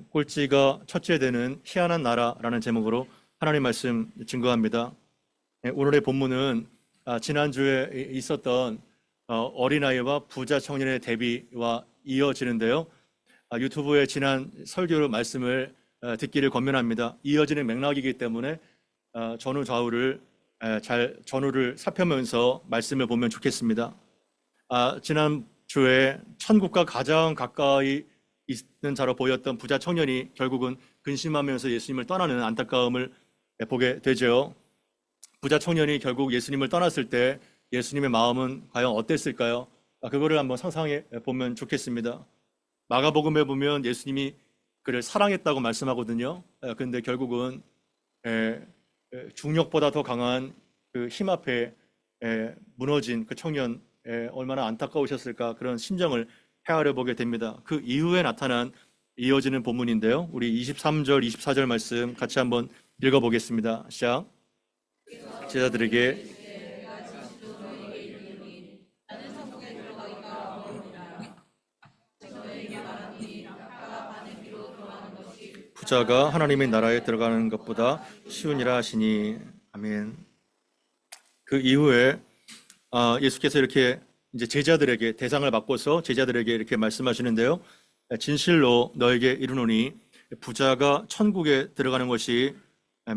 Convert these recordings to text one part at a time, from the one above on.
꼴찌가 첫째 되는 희한한 나라라는 제목으로 하나님 말씀 증거합니다. 오늘의 본문은 지난주에 있었던 어린아이와 부자 청년의 대비와 이어지는데요. 유튜브에 지난 설교 말씀을 듣기를 권면합니다. 이어지는 맥락이기 때문에 전후좌우를 전후를 살펴면서 말씀을 보면 좋겠습니다. 지난주에 천국과 가장 가까이 있는 자로 보였던 부자 청년이 결국은 근심하면서 예수님을 떠나는 안타까움을 보게 되죠. 부자 청년이 결국 예수님을 떠났을 때 예수님의 마음은 과연 어땠을까요? 그거를 한번 상상해 보면 좋겠습니다. 마가복음에 보면 예수님이 그를 사랑했다고 말씀하거든요. 그런데 결국은 중력보다 더 강한 그 힘 앞에 무너진 그 청년, 얼마나 안타까우셨을까, 그런 심정을 헤아려 보게 됩니다. 그 이후에 나타난 이어지는 본문인데요. 우리 23절, 24절 말씀 같이 한번 읽어보겠습니다. 시작. 제자들에게 부자가 하나님의 나라에 들어가는 것보다 쉬우니라 하시니. 아멘. 그 이후에 예수께서 이렇게 이제 제자들에게 대상을 바꿔서 제자들에게 이렇게 말씀하시는데요. 진실로 너에게 이르노니 부자가 천국에 들어가는 것이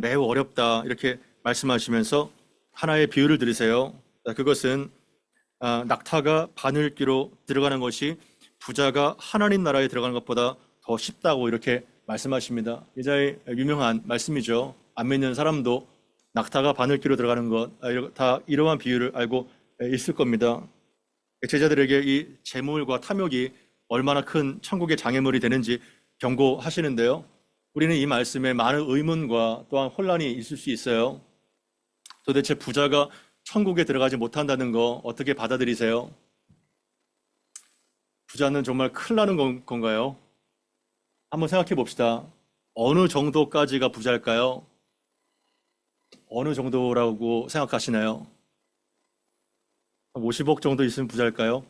매우 어렵다, 이렇게 말씀하시면서 하나의 비유를 들으세요. 그것은 낙타가 바늘귀로 들어가는 것이 부자가 하나님 나라에 들어가는 것보다 더 쉽다고 이렇게 말씀하십니다. 예자의 유명한 말씀이죠. 안 믿는 사람도 낙타가 바늘귀로 들어가는 것, 다 이러한 비유를 알고 있을 겁니다. 제자들에게 이 재물과 탐욕이 얼마나 큰 천국의 장애물이 되는지 경고하시는데요. 우리는 이 말씀에 많은 의문과 또한 혼란이 있을 수 있어요. 도대체 부자가 천국에 들어가지 못한다는 거 어떻게 받아들이세요? 부자는 정말 큰일 나는 건가요? 한번 생각해 봅시다. 어느 정도까지가 부자일까요? 어느 정도라고 생각하시나요? 50억 정도 있으면 부자일까요?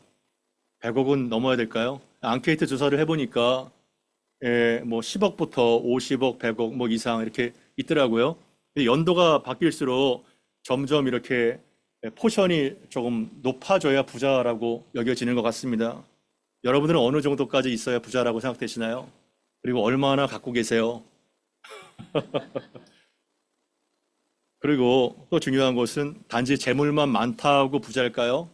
100억은 넘어야 될까요? 앙케이트 조사를 해보니까 뭐 10억부터 50억, 100억 뭐 이상 이렇게 있더라고요. 연도가 바뀔수록 점점 이렇게 포션이 조금 높아져야 부자라고 여겨지는 것 같습니다. 여러분들은 어느 정도까지 있어야 부자라고 생각되시나요? 그리고 얼마나 갖고 계세요? 그리고 또 중요한 것은 단지 재물만 많다고 부자일까요?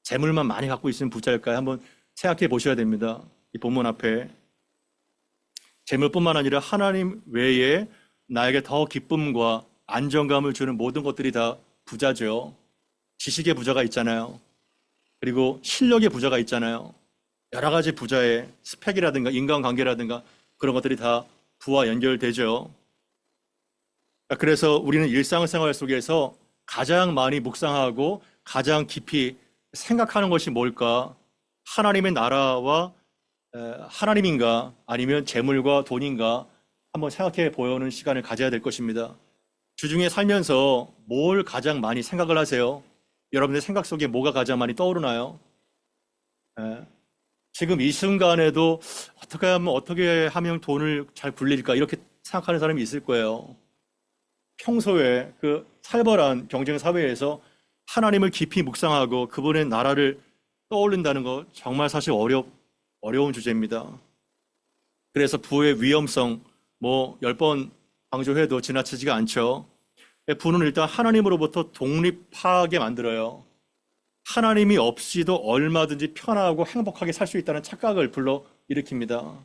재물만 많이 갖고 있으면 부자일까요? 한번 생각해 보셔야 됩니다. 이 본문 앞에 재물뿐만 아니라 하나님 외에 나에게 더 기쁨과 안정감을 주는 모든 것들이 다 부자죠. 지식의 부자가 있잖아요. 그리고 실력의 부자가 있잖아요. 여러 가지 부자의 스펙이라든가 인간관계라든가 그런 것들이 다 부와 연결되죠. 그래서 우리는 일상생활 속에서 가장 많이 묵상하고 가장 깊이 생각하는 것이 뭘까? 하나님의 나라와 하나님인가, 아니면 재물과 돈인가, 한번 생각해 보는 시간을 가져야 될 것입니다. 주중에 살면서 뭘 가장 많이 생각을 하세요? 여러분의 생각 속에 뭐가 가장 많이 떠오르나요? 지금 이 순간에도 어떻게 하면 돈을 잘 굴릴까, 이렇게 생각하는 사람이 있을 거예요. 평소에 그 살벌한 경쟁 사회에서 하나님을 깊이 묵상하고 그분의 나라를 떠올린다는 거 정말 사실 어려운 주제입니다. 그래서 부의 위험성 10번 강조해도 지나치지가 않죠. 부는 일단 하나님으로부터 독립하게 만들어요. 하나님이 없이도 얼마든지 편하고 행복하게 살 수 있다는 착각을 불러일으킵니다.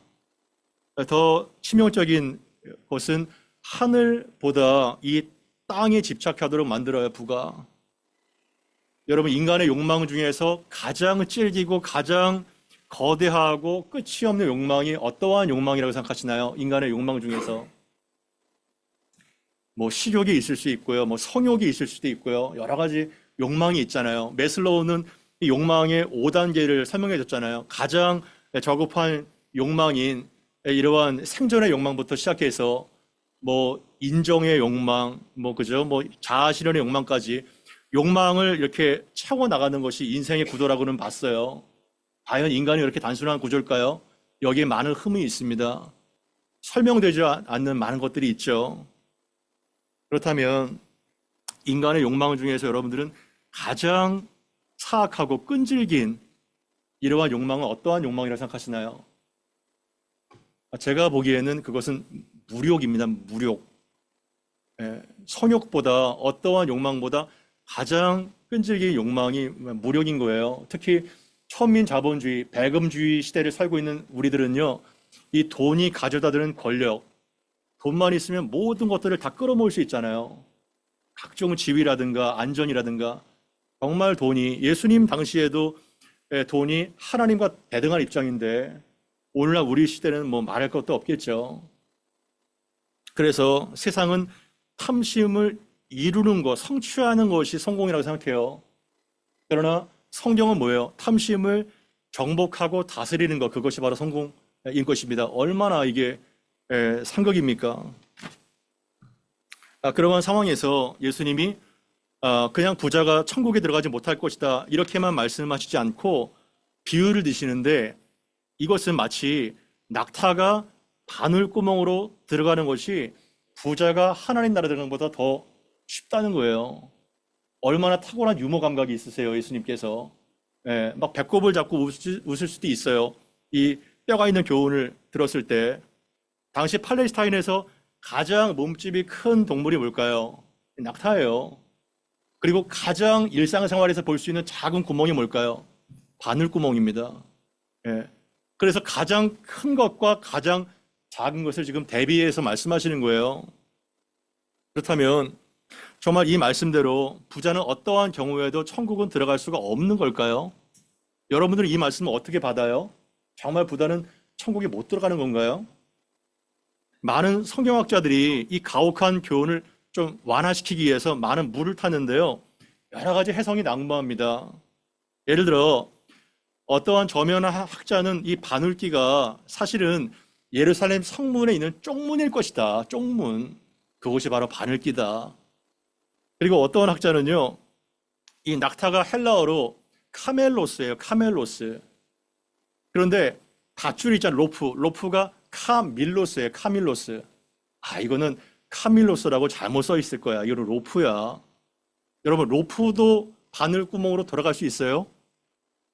더 치명적인 것은 하늘보다 이 땅에 집착하도록 만들어요, 부가. 여러분, 인간의 욕망 중에서 가장 질기고 가장 거대하고 끝이 없는 욕망이 어떠한 욕망이라고 생각하시나요? 인간의 욕망 중에서 식욕이 있을 수 있고요, 성욕이 있을 수도 있고요, 여러 가지 욕망이 있잖아요. 매슬로우는 이 욕망의 5단계를 설명해 줬잖아요. 가장 저급한 욕망인 이러한 생존의 욕망부터 시작해서 인정의 욕망, 그죠? 자아 실현의 욕망까지 욕망을 이렇게 채워 나가는 것이 인생의 구도라고는 봤어요. 과연 인간이 이렇게 단순한 구조일까요? 여기에 많은 흠이 있습니다. 설명되지 않는 많은 것들이 있죠. 그렇다면 인간의 욕망 중에서 여러분들은 가장 사악하고 끈질긴 이러한 욕망은 어떠한 욕망이라고 생각하시나요? 제가 보기에는 그것은 무욕입니다. 무욕. 성욕보다 어떠한 욕망보다 가장 끈질긴 욕망이 무력인 거예요. 특히 천민 자본주의, 배금주의 시대를 살고 있는 우리들은요, 이 돈이 가져다 드는 권력, 돈만 있으면 모든 것들을 다 끌어모을 수 있잖아요. 각종 지위라든가 안전이라든가 정말 돈이 예수님 당시에도 돈이 하나님과 대등한 입장인데 오늘날 우리 시대는 뭐 말할 것도 없겠죠. 그래서 세상은 탐심을 이루는 것, 성취하는 것이 성공이라고 생각해요. 그러나 성경은 뭐예요? 탐심을 정복하고 다스리는 것, 그것이 바로 성공인 것입니다. 얼마나 이게 상극입니까? 그러한 상황에서 예수님이 그냥 부자가 천국에 들어가지 못할 것이다 이렇게만 말씀하시지 않고 비유를 드시는데 이것은 마치 낙타가 바늘구멍으로 들어가는 것이 부자가 하나님 나라 들어가는 것보다 더 쉽다는 거예요. 얼마나 탁월한 유머 감각이 있으세요, 예수님께서. 막 배꼽을 잡고 웃을 수도 있어요. 이 뼈가 있는 교훈을 들었을 때. 당시 팔레스타인에서 가장 몸집이 큰 동물이 뭘까요? 낙타예요. 그리고 가장 일상생활에서 볼 수 있는 작은 구멍이 뭘까요? 바늘구멍입니다. 그래서 가장 큰 것과 가장 작은 것을 지금 대비해서 말씀하시는 거예요. 그렇다면 정말 이 말씀대로 부자는 어떠한 경우에도 천국은 들어갈 수가 없는 걸까요? 여러분들은 이 말씀을 어떻게 받아요? 정말 부자는 천국에 못 들어가는 건가요? 많은 성경학자들이 이 가혹한 교훈을 좀 완화시키기 위해서 많은 물을 탔는데요. 여러 가지 해석이 난무합니다. 예를 들어 어떠한 저면한 학자는 이 바늘귀가 사실은 예루살렘 성문에 있는 쪽문일 것이다. 쪽문. 그것이 바로 바늘귀다. 그리고 어떠한 학자는요. 이 낙타가 헬라어로 카멜로스예요. 카멜로스. 그런데 밧줄 있잖아요. 로프가 카밀로스예요. 카밀로스. 이거는 카밀로스라고 잘못 써 있을 거야. 이거는 로프야. 여러분, 로프도 바늘구멍으로 돌아갈 수 있어요?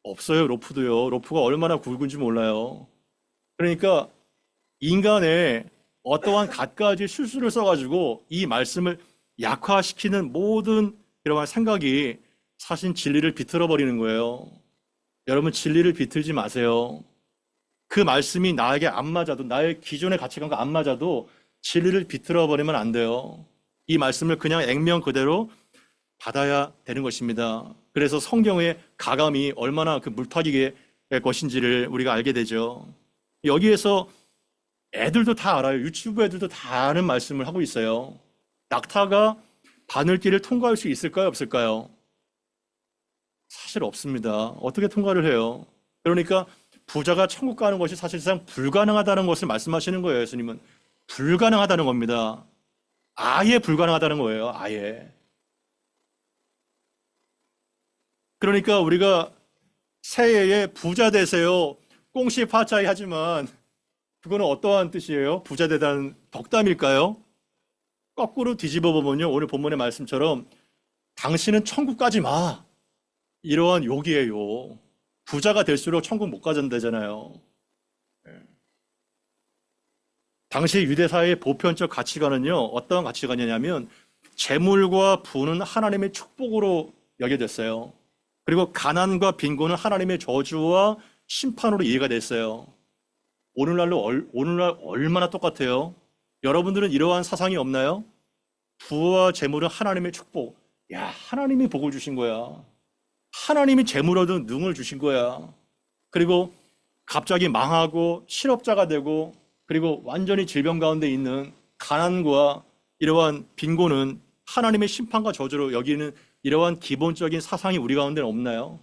없어요. 로프도요. 로프가 얼마나 굵은지 몰라요. 그러니까 인간의 어떠한 갖가지 실수를 써가지고 이 말씀을 약화시키는 모든 이러한 생각이 사실 진리를 비틀어 버리는 거예요. 여러분, 진리를 비틀지 마세요. 그 말씀이 나에게 안 맞아도, 나의 기존의 가치관과 안 맞아도 진리를 비틀어 버리면 안 돼요. 이 말씀을 그냥 액면 그대로 받아야 되는 것입니다. 그래서 성경의 가감이 얼마나 그 물타기의 것인지를 우리가 알게 되죠. 여기에서 애들도 다 알아요. 유치부 애들도 다 아는 말씀을 하고 있어요. 낙타가 바늘길을 통과할 수 있을까요? 없을까요? 사실 없습니다. 어떻게 통과를 해요? 그러니까 부자가 천국 가는 것이 사실상 불가능하다는 것을 말씀하시는 거예요. 예수님은 불가능하다는 겁니다. 아예 불가능하다는 거예요. 아예. 그러니까 우리가 새해에 부자 되세요. 꽁시 파짜이 하지만 그거는 어떠한 뜻이에요? 부자 되다는 덕담일까요? 거꾸로 뒤집어 보면요. 오늘 본문의 말씀처럼 당신은 천국 가지 마. 이러한 욕이에요. 부자가 될수록 천국 못 가전되잖아요. 당시 유대사의 보편적 가치관은요. 어떠한 가치관이냐면 재물과 부는 하나님의 축복으로 여겨졌어요. 그리고 가난과 빈곤은 하나님의 저주와 심판으로 이해가 됐어요. 오늘날 얼마나 똑같아요? 여러분들은 이러한 사상이 없나요? 부와 재물은 하나님의 축복. 야, 하나님이 복을 주신 거야. 하나님이 재물 얻은 능을 주신 거야. 그리고 갑자기 망하고 실업자가 되고 그리고 완전히 질병 가운데 있는 가난과 이러한 빈곤은 하나님의 심판과 저주로 여기는 이러한 기본적인 사상이 우리 가운데는 없나요?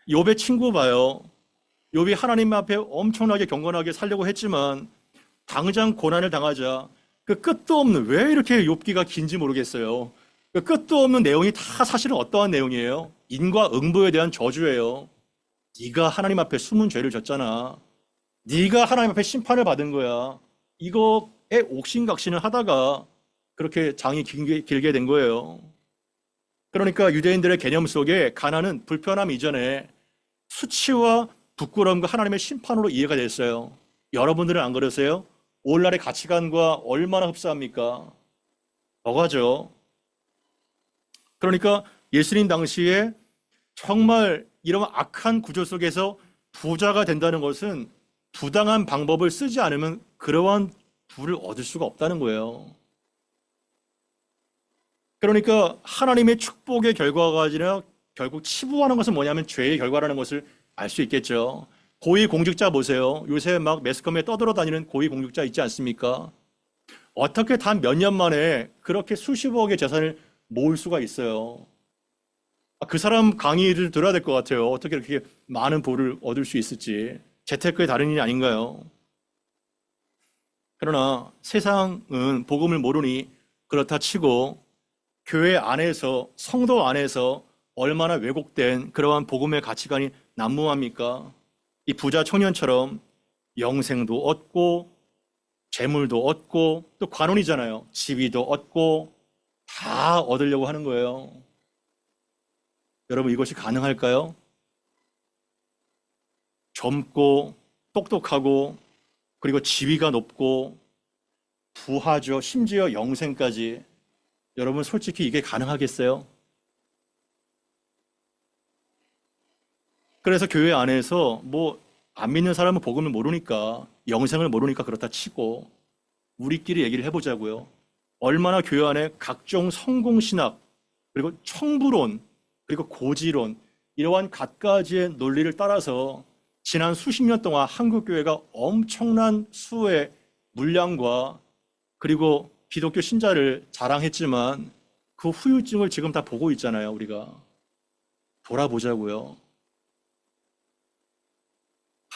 욥의 친구 봐요. 욥이 하나님 앞에 엄청나게 경건하게 살려고 했지만 당장 고난을 당하자 그 끝도 없는, 왜 이렇게 욥기가 긴지 모르겠어요. 그 끝도 없는 내용이 다 사실은 어떠한 내용이에요? 인과 응보에 대한 저주예요. 네가 하나님 앞에 숨은 죄를 졌잖아. 네가 하나님 앞에 심판을 받은 거야. 이거에 옥신각신을 하다가 그렇게 장이 길게 된 거예요. 그러니까 유대인들의 개념 속에 가난은 불편함 이전에 수치와 부끄러움과 하나님의 심판으로 이해가 됐어요. 여러분들은 안 그러세요? 오늘날의 가치관과 얼마나 흡사합니까? 뭐가죠? 그러니까 예수님 당시에 정말 이런 악한 구조 속에서 부자가 된다는 것은 부당한 방법을 쓰지 않으면 그러한 부를 얻을 수가 없다는 거예요. 그러니까 하나님의 축복의 결과가 아니라 결국 치부하는 것은 뭐냐면 죄의 결과라는 것을 알 수 있겠죠. 고위공직자 보세요. 요새 막 매스컴에 떠돌아다니는 고위공직자 있지 않습니까? 어떻게 단 몇 년 만에 그렇게 수십억의 재산을 모을 수가 있어요? 그 사람 강의를 들어야 될 것 같아요. 어떻게 이렇게 많은 부를 얻을 수 있을지. 재테크의 다른 일이 아닌가요? 그러나 세상은 복음을 모르니 그렇다 치고 교회 안에서, 성도 안에서 얼마나 왜곡된 그러한 복음의 가치관이 난무합니까? 이 부자 청년처럼 영생도 얻고 재물도 얻고 또 관원이잖아요. 지위도 얻고 다 얻으려고 하는 거예요. 여러분, 이것이 가능할까요? 젊고 똑똑하고 그리고 지위가 높고 부하죠. 심지어 영생까지. 여러분, 솔직히 이게 가능하겠어요? 그래서 교회 안에서 뭐 안 믿는 사람은 복음을 모르니까, 영생을 모르니까 그렇다 치고 우리끼리 얘기를 해보자고요. 얼마나 교회 안에 각종 성공신학, 그리고 청부론, 그리고 고지론, 이러한 갖가지의 논리를 따라서 지난 수십 년 동안 한국 교회가 엄청난 수의 물량과 그리고 기독교 신자를 자랑했지만 그 후유증을 지금 다 보고 있잖아요. 우리가 돌아보자고요.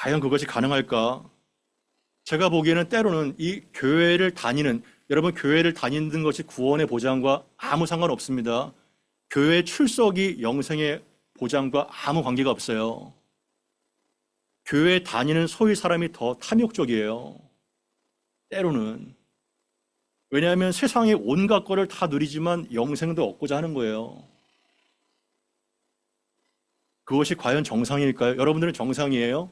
과연 그것이 가능할까? 제가 보기에는 때로는 이 교회를 다니는, 여러분, 교회를 다니는 것이 구원의 보장과 아무 상관없습니다. 교회 출석이 영생의 보장과 아무 관계가 없어요. 교회 다니는 소위 사람이 더 탐욕적이에요. 때로는. 왜냐하면 세상의 온갖 거를 다 누리지만 영생도 얻고자 하는 거예요. 그것이 과연 정상일까요? 여러분들은 정상이에요?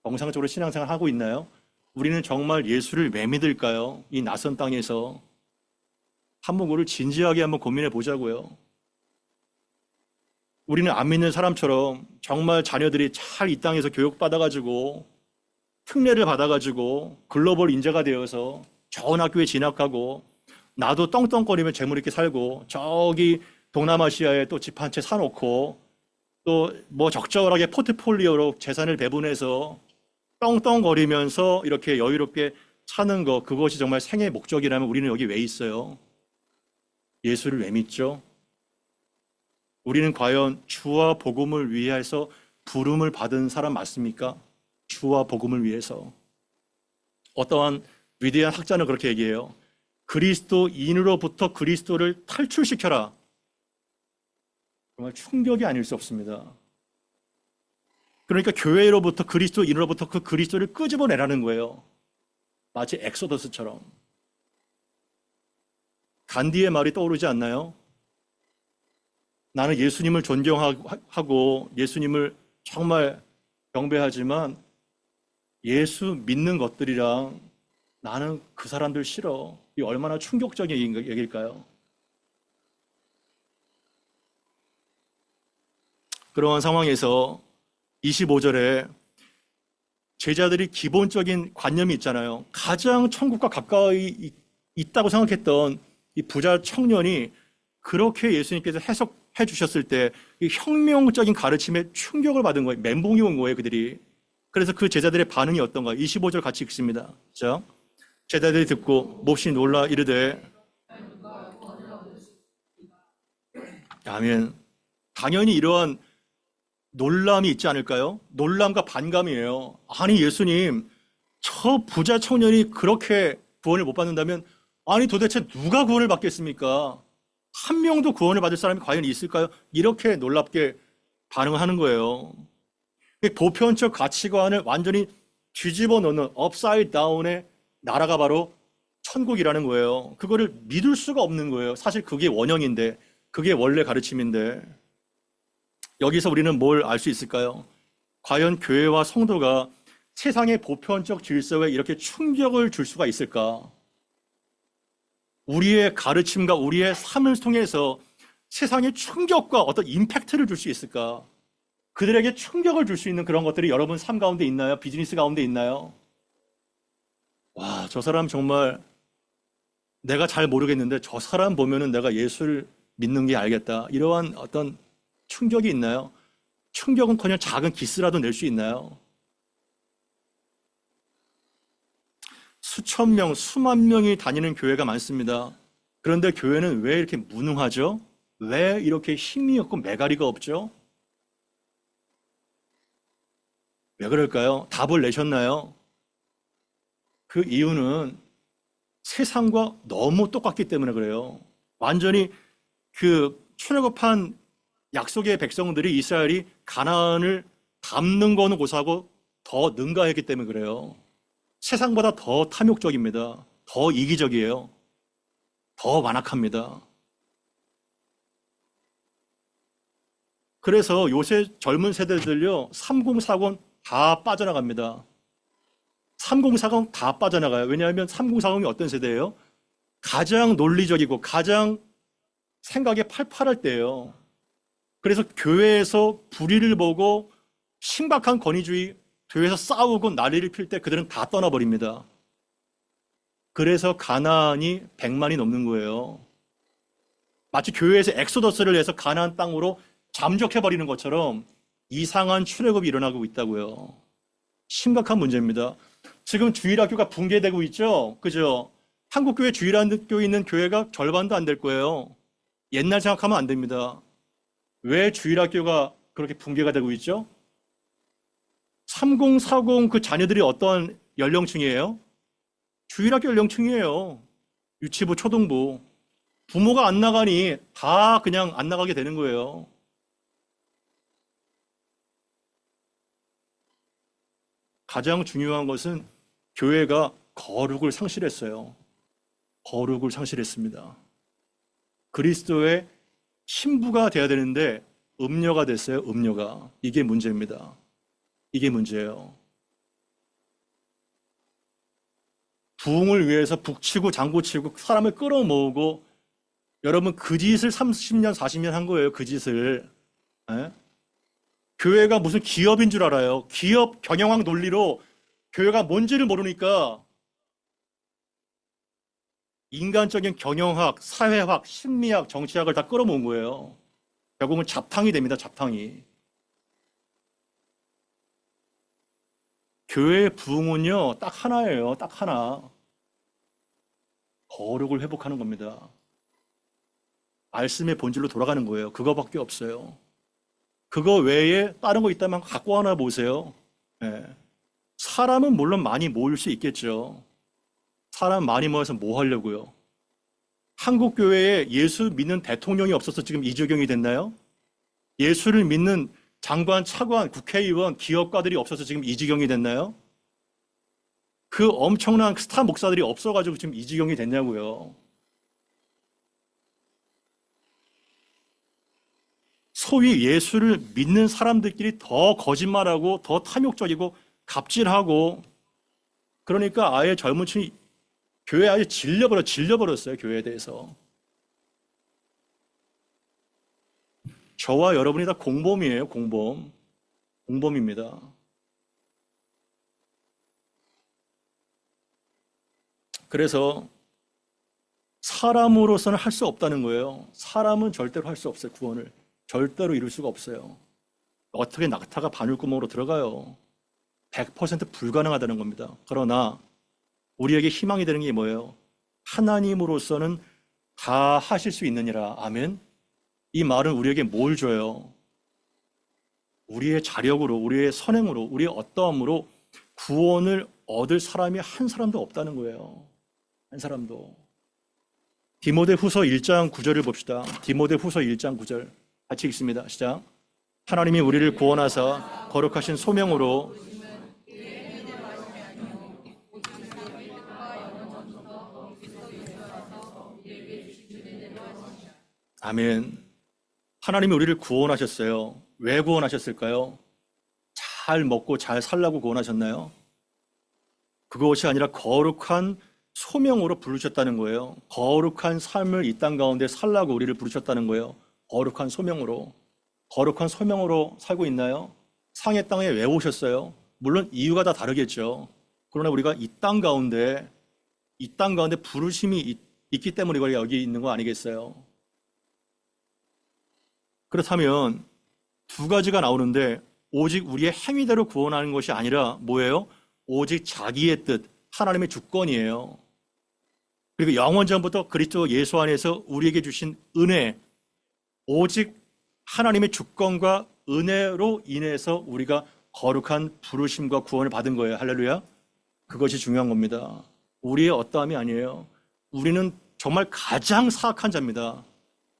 정상적으로 신앙생활 하고 있나요? 우리는 정말 예수를 왜 믿을까요? 이 낯선 땅에서. 한번 그걸 진지하게 한번 고민해 보자고요. 우리는 안 믿는 사람처럼 정말 자녀들이 잘 이 땅에서 교육받아가지고 특례를 받아가지고 글로벌 인재가 되어서 좋은 학교에 진학하고 나도 떵떵거리며 재물 있게 살고 저기 동남아시아에 또 집 한 채 사놓고 또 뭐 적절하게 포트폴리오로 재산을 배분해서 떵떵거리면서 이렇게 여유롭게 사는 거, 그것이 정말 생의 목적이라면 우리는 여기 왜 있어요? 예수를 왜 믿죠? 우리는 과연 주와 복음을 위해서 부름을 받은 사람 맞습니까? 주와 복음을 위해서. 어떠한 위대한 학자는 그렇게 얘기해요. 그리스도인으로부터 그리스도를 탈출시켜라. 정말 충격이 아닐 수 없습니다. 그러니까 교회로부터, 그리스도인으로부터 그 그리스도를 끄집어내라는 거예요. 마치 엑소더스처럼. 간디의 말이 떠오르지 않나요? 나는 예수님을 존경하고 예수님을 정말 경배하지만 예수 믿는 것들이랑 나는 그 사람들 싫어. 이 얼마나 충격적인 얘기일까요? 그러한 상황에서 25절에 제자들이 기본적인 관념이 있잖아요. 가장 천국과 가까이 있다고 생각했던 이 부자 청년이 그렇게 예수님께서 해석해 주셨을 때 이 혁명적인 가르침에 충격을 받은 거예요. 멘붕이 온 거예요, 그들이. 그래서 그 제자들의 반응이 어떤가? 25절 같이 읽습니다. 자, 제자들이 듣고 몹시 놀라 이르되, 아멘. 당연히 이러한 놀람이 있지 않을까요? 놀람과 반감이에요. 아니, 예수님, 저 부자 청년이 그렇게 구원을 못 받는다면 아니 도대체 누가 구원을 받겠습니까? 한 명도 구원을 받을 사람이 과연 있을까요? 이렇게 놀랍게 반응을 하는 거예요. 보편적 가치관을 완전히 뒤집어 놓는 업사이드 다운의 나라가 바로 천국이라는 거예요. 그거를 믿을 수가 없는 거예요. 사실 그게 원형인데, 그게 원래 가르침인데, 여기서 우리는 뭘 알 수 있을까요? 과연 교회와 성도가 세상의 보편적 질서에 이렇게 충격을 줄 수가 있을까? 우리의 가르침과 우리의 삶을 통해서 세상에 충격과 어떤 임팩트를 줄 수 있을까? 그들에게 충격을 줄 수 있는 그런 것들이 여러분 삶 가운데 있나요? 비즈니스 가운데 있나요? 와, 저 사람 정말 내가 잘 모르겠는데 저 사람 보면은 내가 예수를 믿는 게 알겠다. 이러한 어떤 충격이 있나요? 충격은커녕 작은 기스라도 낼 수 있나요? 수천 명, 수만 명이 다니는 교회가 많습니다. 그런데 교회는 왜 이렇게 무능하죠? 왜 이렇게 힘이 없고 매가리가 없죠? 왜 그럴까요? 답을 내셨나요? 그 이유는 세상과 너무 똑같기 때문에 그래요. 완전히 그 출애굽한 약속의 백성들이 이스라엘이 가나안을 밟는 거는 고사하고 더 능가했기 때문에 그래요. 세상보다 더 탐욕적입니다. 더 이기적이에요. 더 완악합니다. 그래서 요새 젊은 세대들요, 3040 다 빠져나갑니다. 3040 다 빠져나가요. 왜냐하면 3040이 어떤 세대예요? 가장 논리적이고 가장 생각이 팔팔할 때예요. 그래서 교회에서 불의를 보고 심각한 권위주의, 교회에서 싸우고 난리를 필 때 그들은 다 떠나버립니다. 그래서 가나안이 100만이 넘는 거예요. 마치 교회에서 엑소더스를 해서 가나안 땅으로 잠적해버리는 것처럼 이상한 출애굽이 일어나고 있다고요. 심각한 문제입니다. 지금 주일학교가 붕괴되고 있죠? 그죠? 한국교회 주일학교 있는 교회가 절반도 안 될 거예요. 옛날 생각하면 안 됩니다. 왜 주일학교가 그렇게 붕괴가 되고 있죠? 3040 그 자녀들이 어떤 연령층이에요? 주일학교 연령층이에요. 유치부, 초등부. 부모가 안 나가니 다 그냥 안 나가게 되는 거예요. 가장 중요한 것은 교회가 거룩을 상실했어요. 거룩을 상실했습니다. 그리스도의 신부가 돼야 되는데 음녀가 됐어요. 음녀가. 이게 문제입니다. 이게 문제예요. 부흥을 위해서 북치고 장구치고 사람을 끌어모으고 여러분 그 짓을 30년 40년 한 거예요. 그 짓을. 에? 교회가 무슨 기업인 줄 알아요. 기업 경영학 논리로 교회가 뭔지를 모르니까 인간적인 경영학, 사회학, 심리학, 정치학을 다 끌어모은 거예요. 결국은 잡탕이 됩니다. 잡탕이. 교회의 부흥은요, 딱 하나예요. 딱 하나. 거룩을 회복하는 겁니다. 말씀의 본질로 돌아가는 거예요. 그거밖에 없어요. 그거 외에 다른 거 있다면 갖고 하나 보세요. 네. 사람은 물론 많이 모일 수 있겠죠. 사람 많이 모여서 뭐 하려고요? 한국 교회에 예수 믿는 대통령이 없어서 지금 이 지경이 됐나요? 예수를 믿는 장관, 차관, 국회의원, 기업가들이 없어서 지금 이 지경이 됐나요? 그 엄청난 스타 목사들이 없어가지고 지금 이 지경이 됐냐고요. 소위 예수를 믿는 사람들끼리 더 거짓말하고 더 탐욕적이고 갑질하고 그러니까 아예 젊은 층이 교회 아예 질려버렸어요. 교회에 대해서. 저와 여러분이 다 공범이에요. 공범. 공범입니다. 그래서 사람으로서는 할 수 없다는 거예요. 사람은 절대로 할 수 없어요. 구원을. 절대로 이룰 수가 없어요. 어떻게 낙타가 바늘구멍으로 들어가요? 100% 불가능하다는 겁니다. 그러나 우리에게 희망이 되는 게 뭐예요? 하나님으로서는 다 하실 수 있느니라. 아멘. 이 말은 우리에게 뭘 줘요? 우리의 자력으로, 우리의 선행으로, 우리의 어떠함으로 구원을 얻을 사람이 한 사람도 없다는 거예요. 한 사람도. 디모데 후서 1장 9절을 봅시다. 디모데 후서 1장 9절. 같이 읽습니다. 시작. 하나님이 우리를 구원하사 거룩하신 소명으로 아멘. 하나님이 우리를 구원하셨어요. 왜 구원하셨을까요? 잘 먹고 잘 살라고 구원하셨나요? 그것이 아니라 거룩한 소명으로 부르셨다는 거예요. 거룩한 삶을 이 땅 가운데 살라고 우리를 부르셨다는 거예요. 거룩한 소명으로. 거룩한 소명으로 살고 있나요? 상의 땅에 왜 오셨어요? 물론 이유가 다 다르겠죠. 그러나 우리가 이 땅 가운데 부르심이 있기 때문에 우리가 여기 있는 거 아니겠어요? 그렇다면 두 가지가 나오는데 오직 우리의 행위대로 구원하는 것이 아니라 뭐예요? 오직 자기의 뜻, 하나님의 주권이에요. 그리고 영원전부터 그리스도 예수 안에서 우리에게 주신 은혜, 오직 하나님의 주권과 은혜로 인해서 우리가 거룩한 부르심과 구원을 받은 거예요. 할렐루야. 그것이 중요한 겁니다. 우리의 어떠함이 아니에요. 우리는 정말 가장 사악한 자입니다.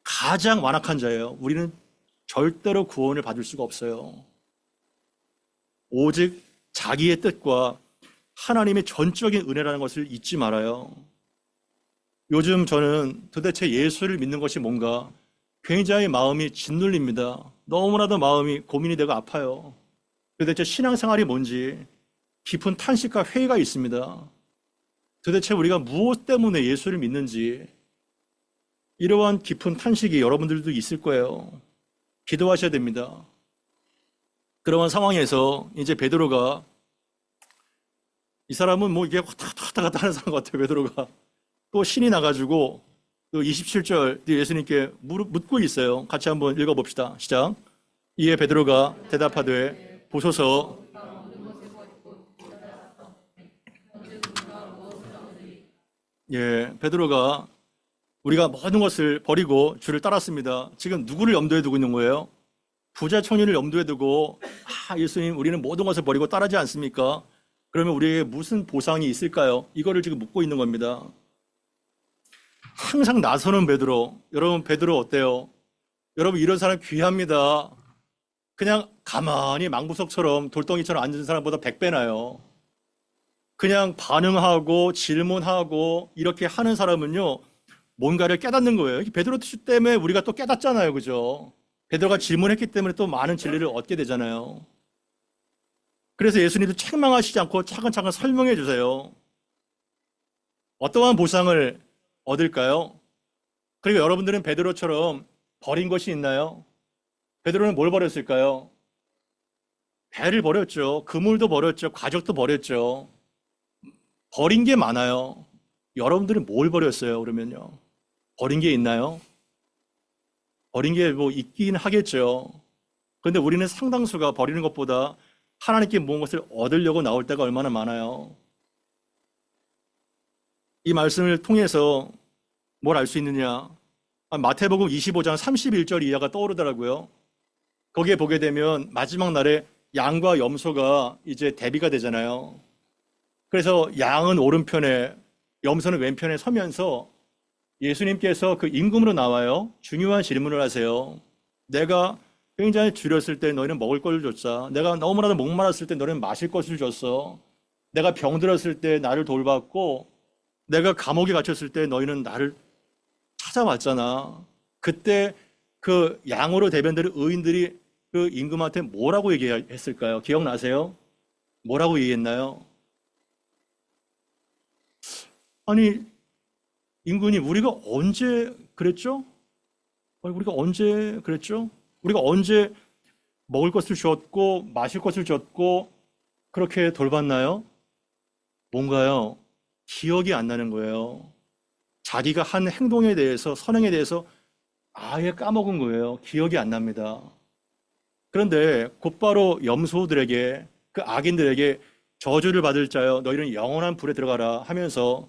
가장 완악한 자예요. 우리는 절대로 구원을 받을 수가 없어요. 오직 자기의 뜻과 하나님의 전적인 은혜라는 것을 잊지 말아요. 요즘 저는 도대체 예수를 믿는 것이 뭔가 굉장히 마음이 짓눌립니다. 너무나도 마음이 고민이 되고 아파요. 도대체 신앙생활이 뭔지 깊은 탄식과 회의가 있습니다. 도대체 우리가 무엇 때문에 예수를 믿는지 이러한 깊은 탄식이 여러분들도 있을 거예요. 기도하셔야 됩니다. 그러한 상황에서 이제 베드로가 이 사람은 뭐 이게 왔다 갔다 하는 사람 같아요. 베드로가 또 신이 나가지고 또 27절 예수님께 묻고 있어요. 같이 한번 읽어봅시다. 시작. 이에 베드로가 대답하되 보소서. 예, 베드로가 우리가 모든 것을 버리고 주를 따랐습니다. 지금 누구를 염두에 두고 있는 거예요? 부자 청년을 염두에 두고 예수님 우리는 모든 것을 버리고 따르지 않습니까? 그러면 우리에게 무슨 보상이 있을까요? 이거를 지금 묻고 있는 겁니다. 항상 나서는 베드로. 여러분 베드로 어때요? 여러분 이런 사람 귀합니다. 그냥 가만히 망부석처럼 돌덩이처럼 앉은 사람보다 100배 나요. 그냥 반응하고 질문하고 이렇게 하는 사람은요 뭔가를 깨닫는 거예요. 베드로 때문에 우리가 또 깨닫잖아요. 그죠? 베드로가 질문했기 때문에 또 많은 진리를 얻게 되잖아요. 그래서 예수님도 책망하시지 않고 차근차근 설명해 주세요. 어떠한 보상을 얻을까요? 그리고 여러분들은 베드로처럼 버린 것이 있나요? 베드로는 뭘 버렸을까요? 배를 버렸죠. 그물도 버렸죠. 가족도 버렸죠. 버린 게 많아요. 여러분들은 뭘 버렸어요? 그러면요. 버린 게 있나요? 버린 게 뭐 있긴 하겠죠. 그런데 우리는 상당수가 버리는 것보다 하나님께 무엇을 얻으려고 나올 때가 얼마나 많아요. 이 말씀을 통해서 뭘 알 수 있느냐? 마태복음 25장 31절 이하가 떠오르더라고요. 거기에 보게 되면 마지막 날에 양과 염소가 이제 대비가 되잖아요. 그래서 양은 오른편에 염소는 왼편에 서면서 예수님께서 그 임금으로 나와요. 중요한 질문을 하세요. 내가 굉장히 줄였을 때 너희는 먹을 것을 줬어. 내가 너무나도 목말랐을 때 너희는 마실 것을 줬어. 내가 병들었을 때 나를 돌봤고 내가 감옥에 갇혔을 때 너희는 나를 찾아왔잖아. 그때 그 양으로 대변되는 의인들이 그 임금한테 뭐라고 얘기했을까요? 기억나세요? 뭐라고 얘기했나요? 아니 임금님 우리가 언제 그랬죠? 우리가 언제 그랬죠? 우리가 언제 먹을 것을 줬고 마실 것을 줬고 그렇게 돌봤나요? 뭔가요? 기억이 안 나는 거예요. 자기가 한 행동에 대해서 선행에 대해서 아예 까먹은 거예요. 기억이 안 납니다. 그런데 곧바로 염소들에게 그 악인들에게 저주를 받을 자여 너희는 영원한 불에 들어가라 하면서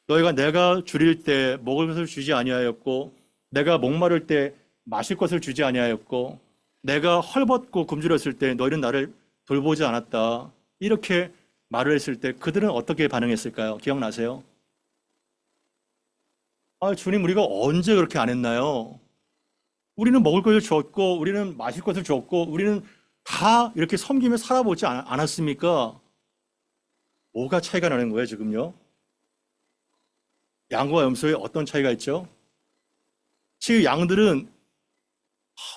너희가 내가 줄일 때 먹을 것을 주지 아니하였고 내가 목마를 때 마실 것을 주지 아니하였고 내가 헐벗고 굶주렸을 때 너희는 나를 돌보지 않았다. 이렇게 말을 했을 때 그들은 어떻게 반응했을까요? 기억나세요? 주님 우리가 언제 그렇게 안 했나요? 우리는 먹을 것을 줬고, 우리는 마실 것을 줬고, 우리는 다 이렇게 섬기며 살아보지 않았습니까? 뭐가 차이가 나는 거예요, 지금요? 양과 염소에 어떤 차이가 있죠? 지금 양들은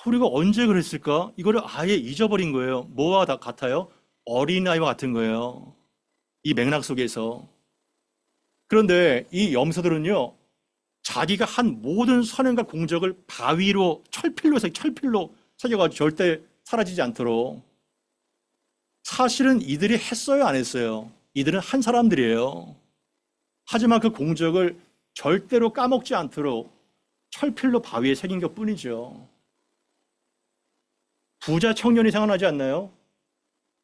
우리가 언제 그랬을까? 이거를 아예 잊어버린 거예요. 뭐와 다 같아요? 어린아이와 같은 거예요. 이 맥락 속에서. 그런데 이 염소들은요, 자기가 한 모든 선행과 공적을 바위로 철필로 새겨가지고 절대 사라지지 않도록. 사실은 이들이 했어요, 안 했어요? 이들은 한 사람들이에요. 하지만 그 공적을 절대로 까먹지 않도록 철필로 바위에 새긴 것 뿐이죠. 부자 청년이 생각나지 않나요?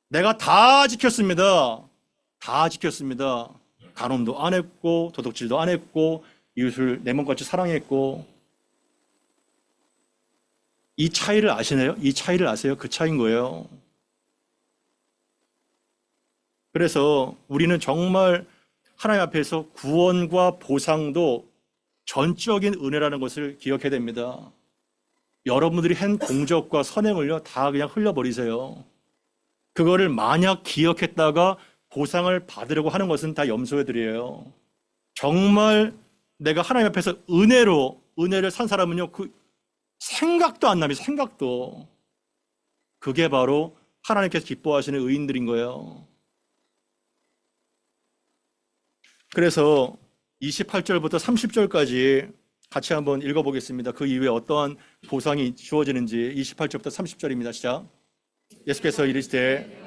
내가 다 지켰습니다. 다 지켰습니다. 간음도 안 했고, 도둑질도 안 했고, 이웃을 내 몸같이 사랑했고. 이 차이를 아시나요? 이 차이를 아세요? 그 차이인 거예요. 그래서 우리는 정말 하나님 앞에서 구원과 보상도 전적인 은혜라는 것을 기억해야 됩니다. 여러분들이 한 공적과 선행을요, 다 그냥 흘려버리세요. 그거를 만약 기억했다가 보상을 받으려고 하는 것은 다 염소애들이에요. 정말 내가 하나님 앞에서 은혜를 산 사람은요, 그 생각도 안 납니다. 생각도. 그게 바로 하나님께서 기뻐하시는 의인들인 거예요. 그래서 28절부터 30절까지 같이 한번 읽어보겠습니다. 그 이후에 어떠한 보상이 주어지는지. 28절부터 30절입니다. 시작. 예수께서 이르시되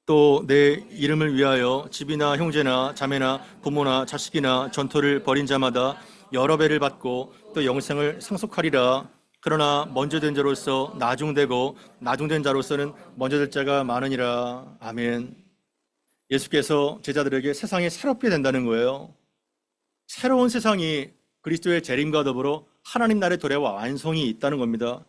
또 내 이름을 위하여 집이나 형제나 자매나 부모나 자식이나 전토를 벌인 자마다 여러 배를 받고 또 영생을 상속하리라. 그러나 먼저 된 자로서 나중되고 나중된 자로서는 먼저 될 자가 많으니라. 아멘. 예수께서 제자들에게 세상이 새롭게 된다는 거예요. 새로운 세상이 그리스도의 재림과 더불어 하나님 나라의 도래와 완성이 있다는 겁니다.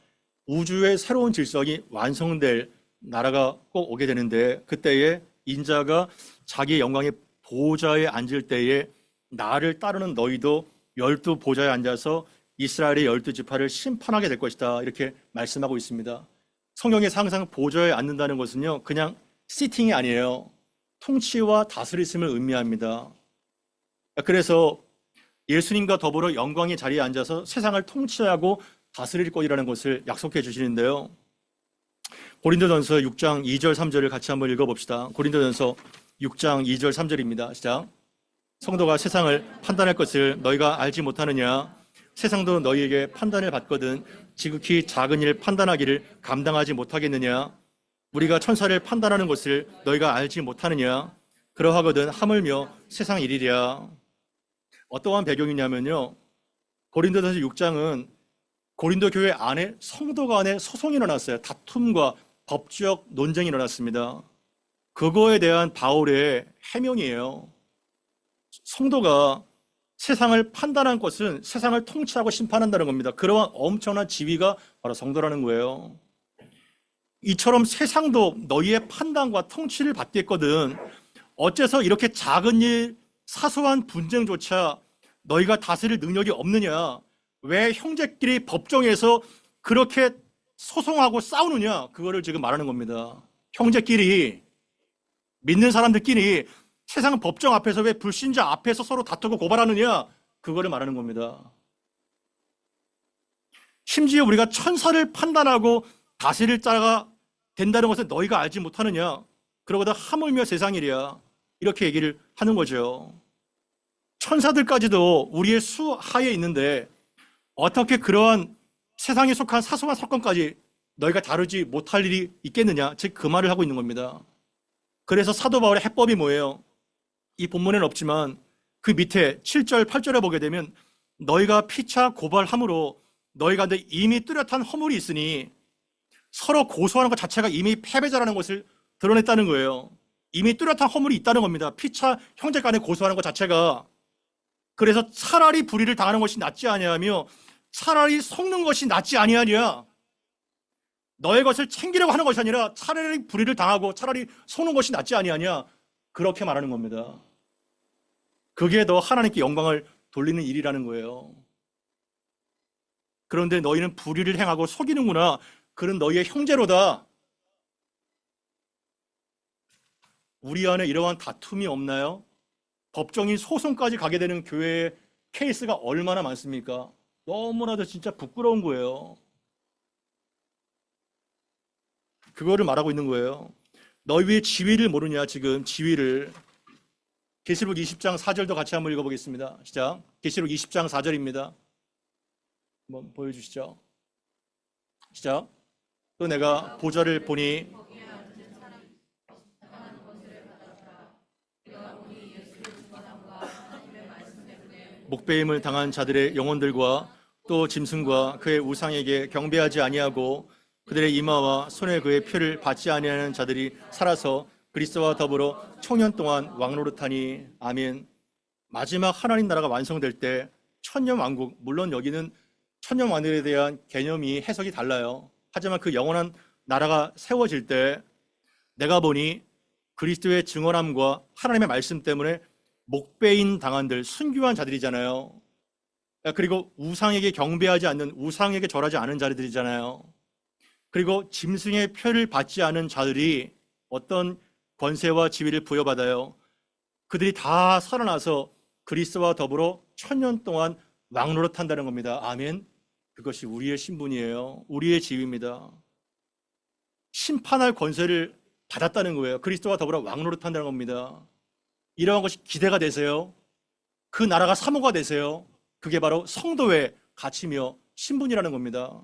우주의 새로운 질서가 완성될 나라가 꼭 오게 되는데, 그때에 인자가 자기의 영광의 보좌에 앉을 때에 나를 따르는 너희도 12 보좌에 앉아서 이스라엘의 12지파를 심판하게 될 것이다, 이렇게 말씀하고 있습니다. 성경에서 항상 보좌에 앉는다는 것은요, 그냥 시팅이 아니에요. 통치와 다스리심을 의미합니다. 그래서 예수님과 더불어 영광의 자리에 앉아서 세상을 통치하고 다스릴 것이라는 것을 약속해 주시는데요. 고린도전서 6장 2절 3절을 같이 한번 읽어봅시다. 고린도전서 6장 2절 3절입니다. 시작. 성도가 세상을 판단할 것을 너희가 알지 못하느냐? 세상도 너희에게 판단을 받거든 지극히 작은 일 판단하기를 감당하지 못하겠느냐? 우리가 천사를 판단하는 것을 너희가 알지 못하느냐? 그러하거든 하물며 세상 일이랴. 어떠한 배경이냐면요, 고린도전서 6장은 고린도 교회 안에 성도 간에 소송이 일어났어요. 다툼과 법적 논쟁이 일어났습니다. 그거에 대한 바울의 해명이에요. 성도가 세상을 판단한 것은 세상을 통치하고 심판한다는 겁니다. 그러한 엄청난 지위가 바로 성도라는 거예요. 이처럼 세상도 너희의 판단과 통치를 받겠거든 어째서 이렇게 작은 일, 사소한 분쟁조차 너희가 다스릴 능력이 없느냐? 왜 형제끼리 법정에서 그렇게 소송하고 싸우느냐? 그거를 지금 말하는 겁니다. 형제끼리, 믿는 사람들끼리 세상 법정 앞에서 왜 불신자 앞에서 서로 다투고 고발하느냐? 그거를 말하는 겁니다. 심지어 우리가 천사를 판단하고 다스릴 자가 된다는 것을 너희가 알지 못하느냐? 그러고도 하물며 세상이랴. 이렇게 얘기를 하는 거죠. 천사들까지도 우리의 수하에 있는데 어떻게 그러한 세상에 속한 사소한 사건까지 너희가 다루지 못할 일이 있겠느냐? 즉 그 말을 하고 있는 겁니다. 그래서 사도 바울의 해법이 뭐예요? 이 본문에는 없지만 그 밑에 7절, 8절에 보게 되면 너희가 피차 고발함으로 너희가 이미 뚜렷한 허물이 있으니 서로 고소하는 것 자체가 이미 패배자라는 것을 드러냈다는 거예요. 이미 뚜렷한 허물이 있다는 겁니다. 피차 형제 간에 고소하는 것 자체가. 그래서 차라리 불의를 당하는 것이 낫지 아니하며 차라리 속는 것이 낫지 아니하냐. 너의 것을 챙기려고 하는 것이 아니라 차라리 불의를 당하고 차라리 속는 것이 낫지 아니하냐, 그렇게 말하는 겁니다. 그게 더 하나님께 영광을 돌리는 일이라는 거예요. 그런데 너희는 불의를 행하고 속이는구나. 그는 너희의 형제로다. 우리 안에 이러한 다툼이 없나요? 법정인 소송까지 가게 되는 교회의 케이스가 얼마나 많습니까? 너무나도 진짜 부끄러운 거예요. 그거를 말하고 있는 거예요. 너희의 지위를 모르냐, 지금 지위를. 계시록 20장 4절도 같이 한번 읽어보겠습니다. 시작. 계시록 20장 4절입니다. 한번 보여주시죠. 시작. 또 내가 보좌를 보니 목배임을 당한 자들의 영혼들과 또 짐승과 그의 우상에게 경배하지 아니하고 그들의 이마와 손에 그의 표를 받지 아니하는 자들이 살아서 그리스도와 더불어 청년 동안 왕노릇하니. 아멘. 마지막 하나님 나라가 완성될 때 천년 왕국, 물론 여기는 천년 왕국에 대한 개념이 해석이 달라요. 하지만 그 영원한 나라가 세워질 때 내가 보니 그리스도의 증언함과 하나님의 말씀 때문에 목배인 당한들, 순교한 자들이잖아요. 그리고 우상에게 경배하지 않는, 우상에게 절하지 않은 자들이잖아요. 그리고 짐승의 표를 받지 않은 자들이 어떤 권세와 지위를 부여받아요. 그들이 다 살아나서 그리스도와 더불어 천년 동안 왕노릇한다는 겁니다. 아멘. 그것이 우리의 신분이에요. 우리의 지위입니다. 심판할 권세를 받았다는 거예요. 그리스도와 더불어 왕노릇한다는 겁니다. 이러한 것이 기대가 되세요. 그 나라가 사모가 되세요. 그게 바로 성도의 가치며 신분이라는 겁니다.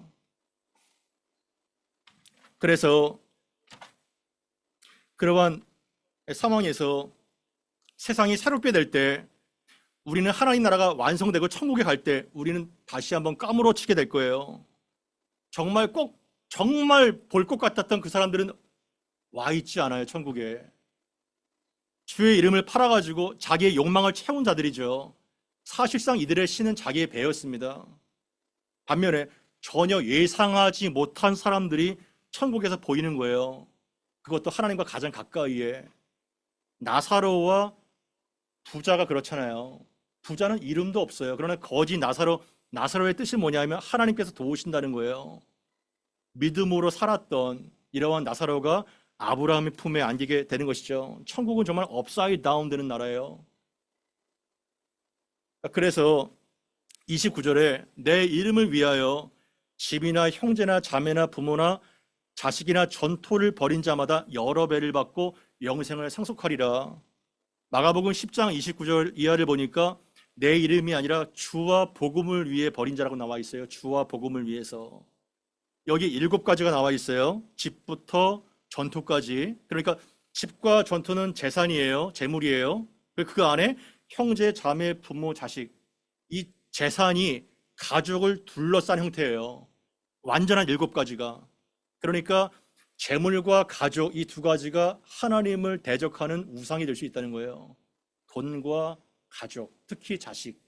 그래서 그러한 상황에서 세상이 새롭게 될 때, 우리는 하나님 나라가 완성되고 천국에 갈 때 우리는 다시 한번 까무러치게 될 거예요. 정말 볼 것 같았던 그 사람들은 와 있지 않아요, 천국에. 주의 이름을 팔아가지고 자기의 욕망을 채운 자들이죠. 사실상 이들의 신은 자기의 배였습니다. 반면에 전혀 예상하지 못한 사람들이 천국에서 보이는 거예요. 그것도 하나님과 가장 가까이에. 나사로와 부자가 그렇잖아요. 부자는 이름도 없어요. 그러나 거지 나사로의 뜻이 뭐냐면 하나님께서 도우신다는 거예요. 믿음으로 살았던 이러한 나사로가 아브라함의 품에 안기게 되는 것이죠. 천국은 정말 업사이드 다운 되는 나라예요. 그래서 29절에 내 이름을 위하여 집이나 형제나 자매나 부모나 자식이나 전토를 벌인 자마다 여러 배를 받고 영생을 상속하리라. 마가복음 10장 29절 이하를 보니까 내 이름이 아니라 주와 복음을 위해 벌인 자라고 나와 있어요. 주와 복음을 위해서. 여기 7가지가 나와 있어요. 집부터 전토까지. 그러니까 집과 전토는 재산이에요. 재물이에요. 그 안에 형제, 자매, 부모, 자식, 이 재산이 가족을 둘러싼 형태예요. 완전한 7가지가. 그러니까 재물과 가족, 이 2가지가 하나님을 대적하는 우상이 될 수 있다는 거예요. 돈과 가족, 특히 자식.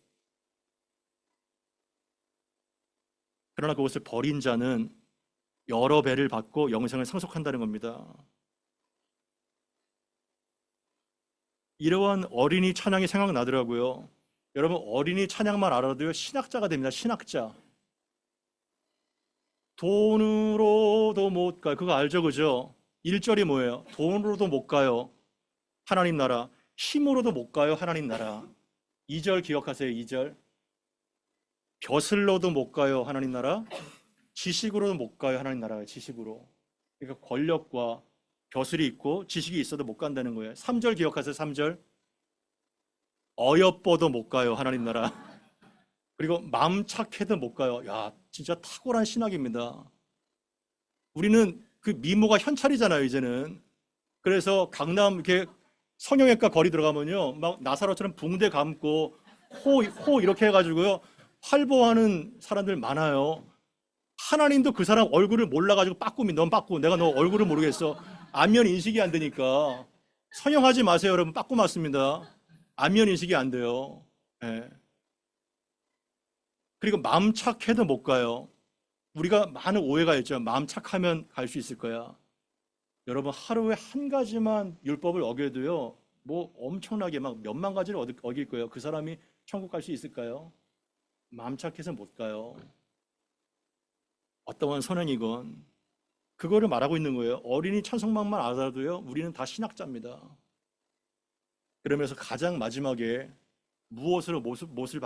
그러나 그것을 버린 자는 여러 배를 받고 영생을 상속한다는 겁니다. 이러한 어린이 찬양이 생각나더라고요. 여러분, 어린이 찬양만 알아도요 신학자가 됩니다. 신학자. 돈으로도 못 가요. 그거 알죠, 그죠? 1절이 뭐예요? 돈으로도 못 가요, 하나님 나라. 힘으로도 못 가요, 하나님 나라. 2절 기억하세요. 2절. 벼슬로도 못 가요, 하나님 나라. 지식으로도 못 가요, 하나님 나라가. 지식으로. 그러니까 권력과 벼슬이 있고 지식이 있어도 못 간다는 거예요. 3절 기억하세요. 3절. 어여뻐도 못 가요, 하나님 나라. 그리고 마음 착해도 못 가요. 야, 진짜 탁월한 신학입니다. 우리는 그 미모가 현찰이잖아요, 이제는. 그래서 강남 이렇게 성형외과 거리 들어가면요, 막 나사로처럼 붕대 감고 호 이렇게 해가지고요 활보하는 사람들 많아요. 하나님도 그 사람 얼굴을 몰라가지고 빠꾸미, 넌 빠꾸, 내가 너 얼굴을 모르겠어. 안면 인식이 안 되니까 성형하지 마세요, 여러분. 빠꾸 맞습니다. 안면 인식이 안 돼요. 네. 그리고 마음 착해도 못 가요. 우리가 많은 오해가 있죠. 마음 착하면 갈 수 있을 거야. 여러분, 하루에 한 가지만 율법을 어겨도요, 뭐 엄청나게 막 몇만 가지를 어길 거예요. 그 사람이 천국 갈 수 있을까요? 마음 착해서 못 가요. 어떠한 선행이건 그거를 말하고 있는 거예요. 어린이 찬송만만 알아도요, 우리는 다 신학자입니다. 그러면서 가장 마지막에 무엇으로 못을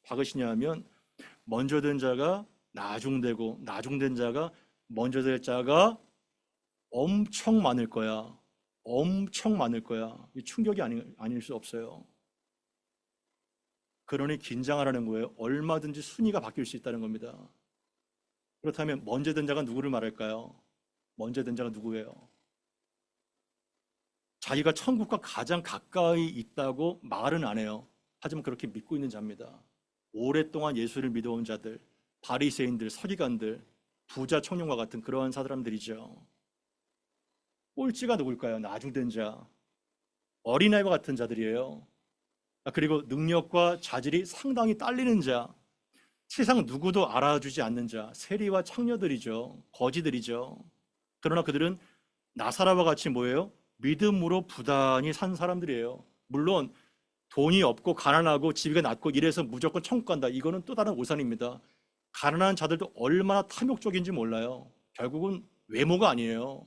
박으시냐 하면, 먼저 된 자가 나중되고 나중된 자가 먼저 될 자가 엄청 많을 거야. 엄청 많을 거야. 이 충격이 아닐 수 없어요. 그러니 긴장하라는 거예요. 얼마든지 순위가 바뀔 수 있다는 겁니다. 그렇다면 먼저 된 자가 누구를 말할까요? 먼저 된 자가 누구예요? 자기가 천국과 가장 가까이 있다고 말은 안 해요. 하지만 그렇게 믿고 있는 자입니다. 오랫동안 예수를 믿어온 자들, 바리새인들, 서기관들, 부자 청년과 같은 그러한 사람들이죠. 꼴찌가 누굴까요? 나중된 자, 어린아이와 같은 자들이에요. 그리고 능력과 자질이 상당히 딸리는 자, 세상 누구도 알아주지 않는 자, 세리와 창녀들이죠. 거지들이죠. 그러나 그들은 나사라와 같이 뭐예요? 믿음으로 부단히 산 사람들이에요. 물론 돈이 없고 가난하고 집이 낮고 이래서 무조건 천국 간다, 이거는 또 다른 오산입니다. 가난한 자들도 얼마나 탐욕적인지 몰라요. 결국은 외모가 아니에요.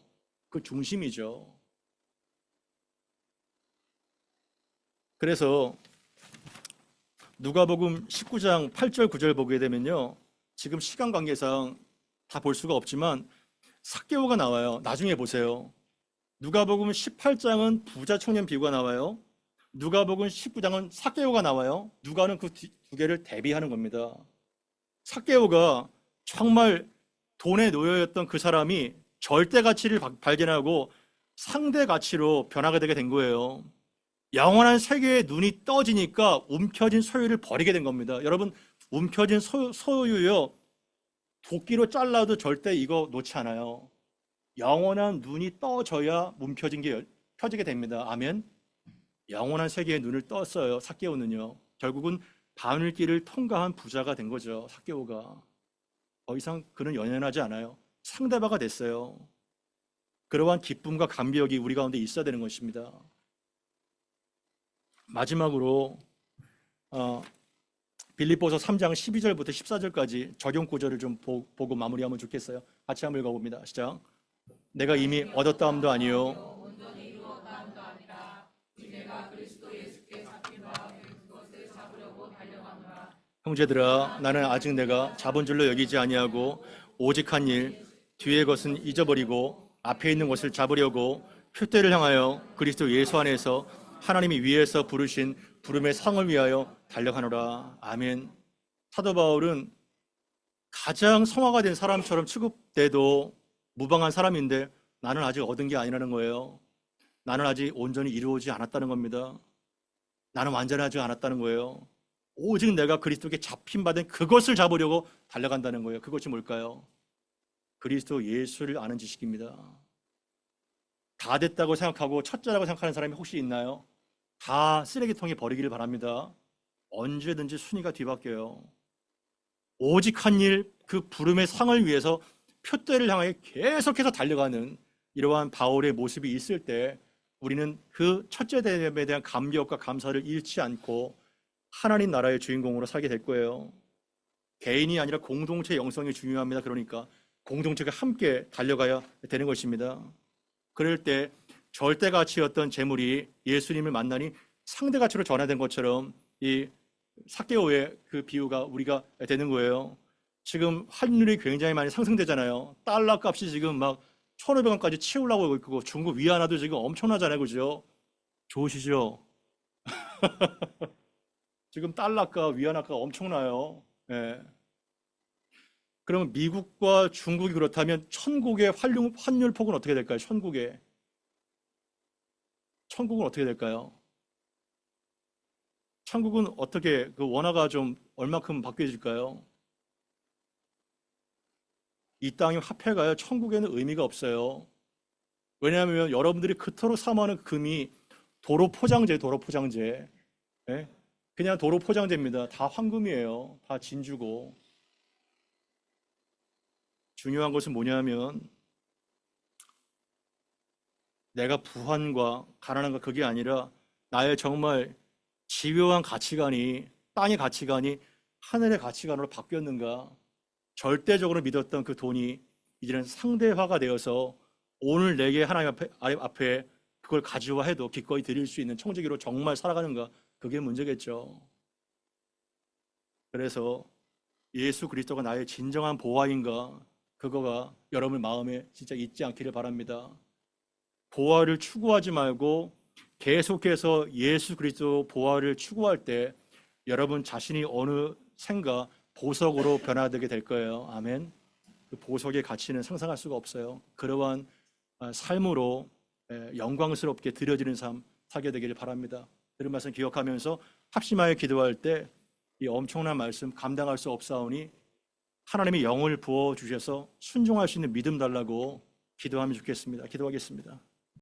그 중심이죠. 그래서 누가복음 19장 8절 9절 보게 되면요, 지금 시간 관계상 다 볼 수가 없지만 삭개오가 나와요. 나중에 보세요. 누가복음 18장은 부자 청년 비유가 나와요. 누가복음 19장은 삭개오가 나와요. 누가는 그 두 개를 대비하는 겁니다. 삭개오가 정말 돈에 놓여있던 그 사람이 절대 가치를 발견하고 상대 가치로 변하게 되게 된 거예요. 영원한 세계에 눈이 떠지니까 움켜진 소유를 버리게 된 겁니다. 여러분, 움켜진 소유요, 도끼로 잘라도 절대 이거 놓지 않아요. 영원한 눈이 떠져야 움켜진 게 펴지게 됩니다. 아멘. 영원한 세계에 눈을 떴어요. 삭개오는요. 결국은 바늘길을 통과한 부자가 된 거죠. 삭개오가. 더 이상 그는 연연하지 않아요. 상대바가 됐어요. 그러한 기쁨과 감격이 우리 가운데 있어야 되는 것입니다. 마지막으로 빌립보서 3장 12절부터 14절까지 적용 구절을 좀 보고 마무리하면 좋겠어요. 같이 한번 읽어봅니다. 시작. 내가 이미 얻었다함도 아니요 형제들아, 나는 아직 내가 잡은 줄로 여기지 아니하고 오직 한 일, 뒤의 것은 잊어버리고 앞에 있는 것을 잡으려고 표대를 향하여 그리스도 예수 안에서 하나님이 위에서 부르신 부름의 상을 위하여 달려가노라. 아멘. 사도 바울은 가장 성화가 된 사람처럼 취급돼도 무방한 사람인데, 나는 아직 얻은 게 아니라는 거예요. 나는 아직 온전히 이루어지지 않았다는 겁니다. 나는 완전하지 않았다는 거예요. 오직 내가 그리스도께 잡힌 바 된 그것을 잡으려고 달려간다는 거예요. 그것이 뭘까요? 그리스도 예수를 아는 지식입니다. 다 됐다고 생각하고 첫째라고 생각하는 사람이 혹시 있나요? 다 쓰레기통에 버리기를 바랍니다. 언제든지 순위가 뒤바뀌어요. 오직 한 일, 그 부름의 상을 위해서 표대를 향해 계속해서 달려가는 이러한 바울의 모습이 있을 때, 우리는 그 첫째 됨에 대한 감격과 감사를 잃지 않고 하나님 나라의 주인공으로 살게 될 거예요. 개인이 아니라 공동체 영성이 중요합니다. 그러니까 공동체가 함께 달려가야 되는 것입니다. 그럴 때 절대 가치였던 재물이 예수님을 만나니 상대 가치로 전환된 것처럼 이 삭개오의 그 비유가 우리가 되는 거예요. 지금 환율이 굉장히 많이 상승되잖아요. 달러 값이 지금 막 1,500원까지 치우려고 있고, 중국 위안화도 지금 엄청나잖아요. 그죠? 좋으시죠? 지금 달러가 위안화가 엄청나요. 예. 그러면 미국과 중국이 그렇다면 천국의 환율 폭은 어떻게 될까요? 천국은 어떻게 될까요? 천국은 어떻게 그 원화가 좀 얼마큼 바뀌어질까요? 이 땅의 화폐가요, 천국에는 의미가 없어요. 왜냐하면 여러분들이 그토록 사모하는 금이 도로 포장재. 예? 그냥 도로 포장재입니다. 다 황금이에요. 다 진주고. 중요한 것은 뭐냐면 내가 부한과 가난한가 그게 아니라 나의 정말 집요한 가치관이 땅의 가치관이 하늘의 가치관으로 바뀌었는가. 절대적으로 믿었던 그 돈이 이제는 상대화가 되어서 오늘 내게 하나님 앞에 그걸 가져와 해도 기꺼이 드릴 수 있는 청지기로 정말 살아가는가. 그게 문제겠죠. 그래서 예수 그리스도가 나의 진정한 보화인가, 그거가 여러분 마음에 진짜 잊지 않기를 바랍니다. 보화를 추구하지 말고 계속해서 예수 그리스도 보화를 추구할 때 여러분 자신이 어느 생가 보석으로 변화되게 될 거예요. 아멘. 그 보석의 가치는 상상할 수가 없어요. 그러한 삶으로 영광스럽게 드려지는 삶 살게 되기를 바랍니다. 이런 말씀 기억하면서 합심하여 기도할 때 이 엄청난 말씀 감당할 수 없사오니 하나님이 영을 부어 주셔서 순종할 수 있는 믿음 달라고 기도하면 좋겠습니다. 기도하겠습니다.